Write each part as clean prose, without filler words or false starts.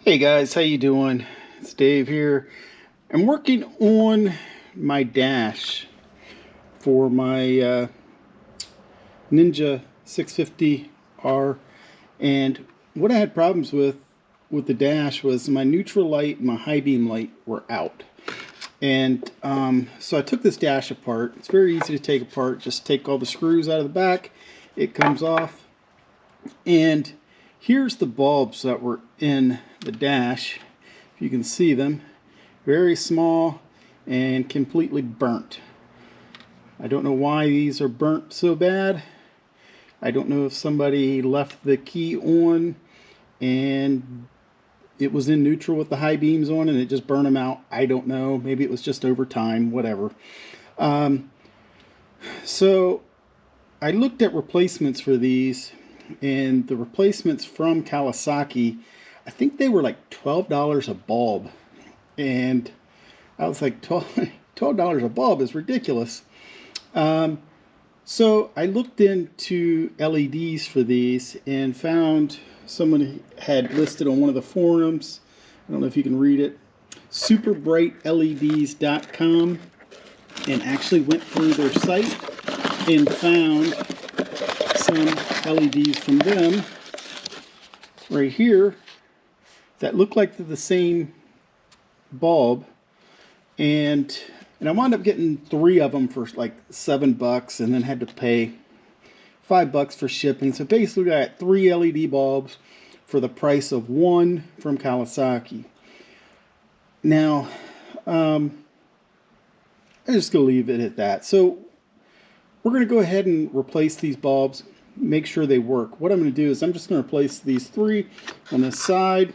Hey guys, how you doing? It's Dave here. I'm working on my dash for my Ninja 650R, and what I had problems with the dash was my neutral light and my high beam light were out. And so I took this dash apart. It's very easy to take apart. Just take all the screws out of the back. It comes off. And here's the bulbs that were in the dash. If you can see them, very small and completely burnt. I don't know why these are burnt so bad. I don't know if somebody left the key on and it was in neutral with the high beams on and it just burned them out. I don't know. Maybe it was just over time, whatever. So I looked at replacements for these, and the replacements from Kawasaki, I think they were like $12 a bulb. And I was like, $12 a bulb is ridiculous. So I looked into LEDs for these and found someone had listed on one of the forums. I don't know if you can read it. superbrightleds.com, and actually went through their site and found some LEDs from them right here that look like they're the same bulb, and I wound up getting 3 of them for like $7 and then had to pay $5 for shipping. So basically I got 3 LED bulbs for the price of 1 from Kawasaki. Now I'm just gonna leave it at that. So we're going to go ahead and replace these bulbs, make sure they work. What I'm going to do is I'm just going to replace these 3 on this side.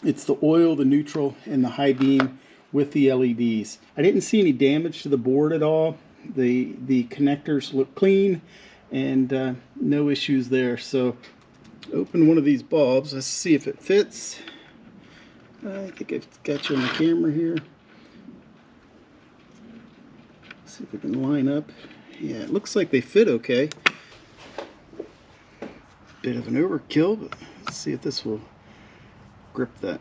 It's the oil, the neutral, and the high beam with the LEDs. I didn't see any damage to the board at all. The connectors look clean and no issues there. So open one of these bulbs. Let's see if it fits. I think I've got you on the camera here. See if we can line up. Yeah, it looks like they fit okay. Bit of an overkill, but let's see if this will grip that.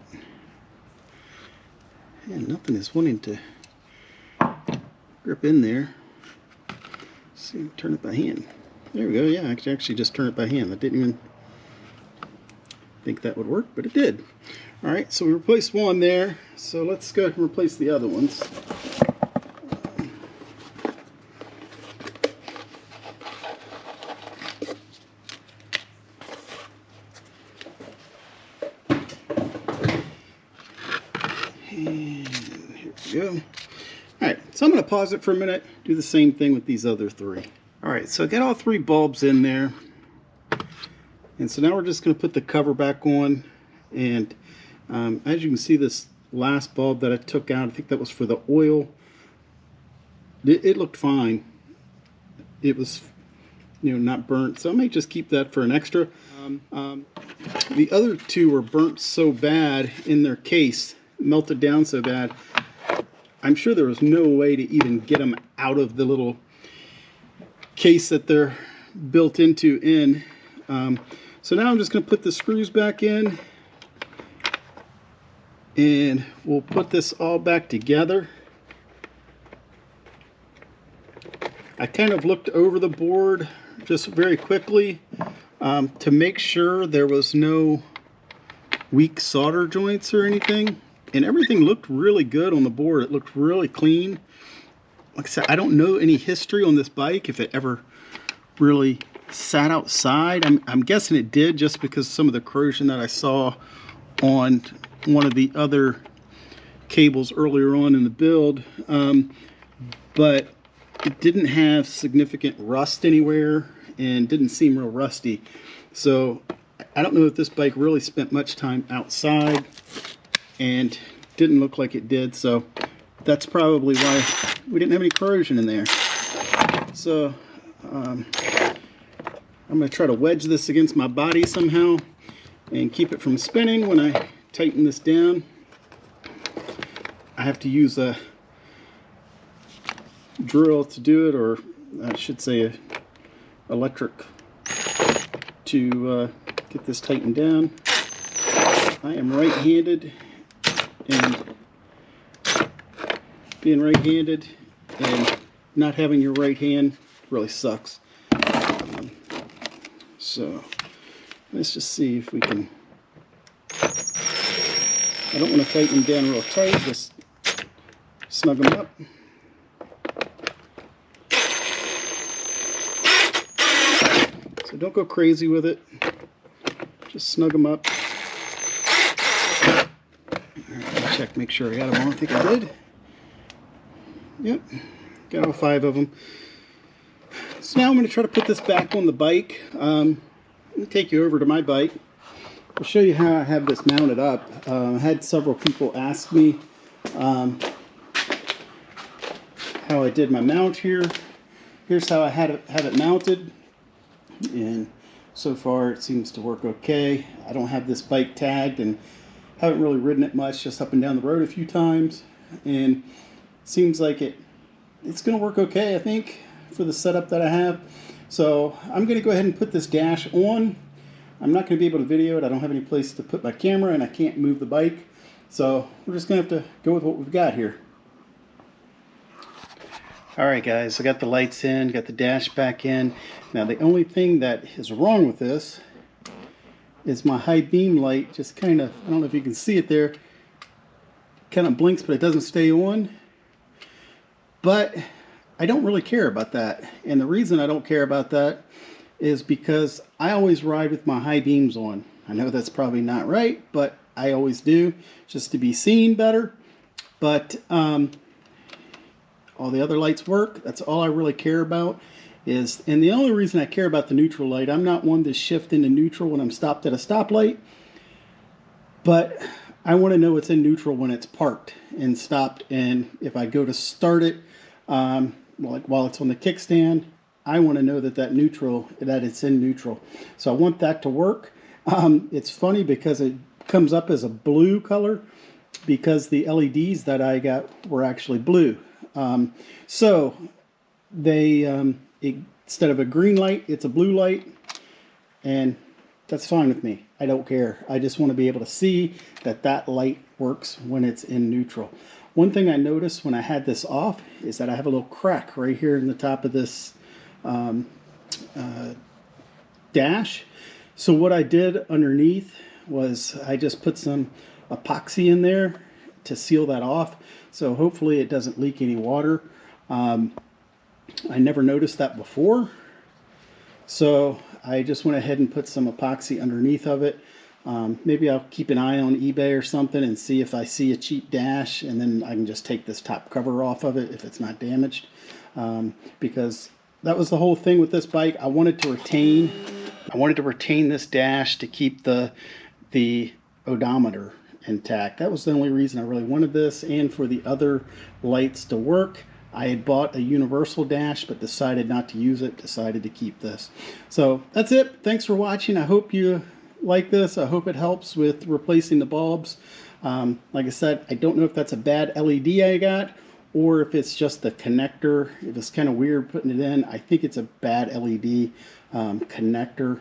Yeah, nothing is wanting to grip in there. Let's see, turn it by hand. There we go. Yeah, I could actually just turn it by hand. I didn't even think that would work, but it did. All right, so we replaced one there. So let's go ahead and replace the other ones. And here we go. Alright, so I'm going to pause it for a minute, do the same thing with these other 3. Alright, so I got all 3 bulbs in there. And so now we're just going to put the cover back on. And as you can see, this last bulb that I took out, I think that was for the oil. It looked fine. It was, not burnt. So I may just keep that for an extra. The other 2 were burnt so bad in their case, melted down so bad, I'm sure there was no way to even get them out of the little case that they're built into. So now I'm just going to put the screws back in and we'll put this all back together. I kind of looked over the board just very quickly to make sure there was no weak solder joints or anything. And everything looked really good on the board. It looked really clean. Like I said, I don't know any history on this bike, if it ever really sat outside. I'm guessing it did, just because some of the corrosion that I saw on one of the other cables earlier on in the build. But it didn't have significant rust anywhere and didn't seem real rusty. So I don't know if this bike really spent much time outside, and didn't look like it did, so that's probably why we didn't have any corrosion in there. So I'm going to try to wedge this against my body somehow and keep it from spinning when I tighten this down. I have to use a drill to do it, or I should say a electric, to get this tightened down. I am right-handed, and being right-handed and not having your right hand really sucks. So let's just see if we can. I don't want to tighten them down real tight, just snug them up. So don't go crazy with it, just snug them up. Alright, let me check, make sure I got them all. I think I did. Yep, got all 5 of them. So now I'm going to try to put this back on the bike. Let me take you over to my bike. I'll show you how I have this mounted up. I had several people ask me how I did my mount here. Here's how I have it mounted, and so far it seems to work okay. I don't have this bike tagged and haven't really ridden it much, just up and down the road a few times, and seems like it's going to work okay, I think, for the setup that I have. So I'm going to go ahead and put this dash on. I'm not going to be able to video it. I don't have any place to put my camera, and I can't move the bike. So we're just going to have to go with what we've got here. Alright guys, I got the lights in, got the dash back in. Now the only thing that is wrong with this is my high beam light just kind of, I don't know if you can see it there, kind of blinks but it doesn't stay on. But I don't really care about that. And the reason I don't care about that is because I always ride with my high beams on. I know that's probably not right, but I always do, just to be seen better. But all the other lights work. That's all I really care about. And the only reason I care about the neutral light, I'm not one to shift into neutral when I'm stopped at a stoplight, but I want to know it's in neutral when it's parked and stopped. And if I go to start it, like while it's on the kickstand, I want to know that it's in neutral. So I want that to work. It's funny because it comes up as a blue color because the LEDs that I got were actually blue. So they instead of a green light, it's a blue light, and that's fine with me. I don't care. I just want to be able to see that light works when it's in neutral. One thing I noticed when I had this off is that I have a little crack right here in the top of this dash. So what I did underneath was I just put some epoxy in there to seal that off. So hopefully it doesn't leak any water. I never noticed that before. So I just went ahead and put some epoxy underneath of it. Maybe I'll keep an eye on eBay or something and see if I see a cheap dash, and then I can just take this top cover off of it if it's not damaged. Because that was the whole thing with this bike. I wanted to retain this dash to keep the odometer intact. That was the only reason I really wanted this, and for the other lights to work. I had bought a universal dash but decided not to use it, decided to keep this. So that's it. Thanks for watching. I hope you like this. I hope it helps with replacing the bulbs. Like I said, I don't know if that's a bad LED I got or if it's just the connector. It was kind of weird putting it in. I think it's a bad LED connector.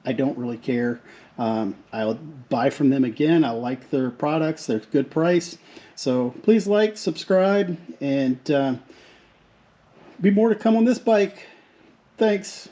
I don't really care. I'll buy from them again. I like their products. They're a good price. So please like, subscribe, and be more to come on this bike. Thanks.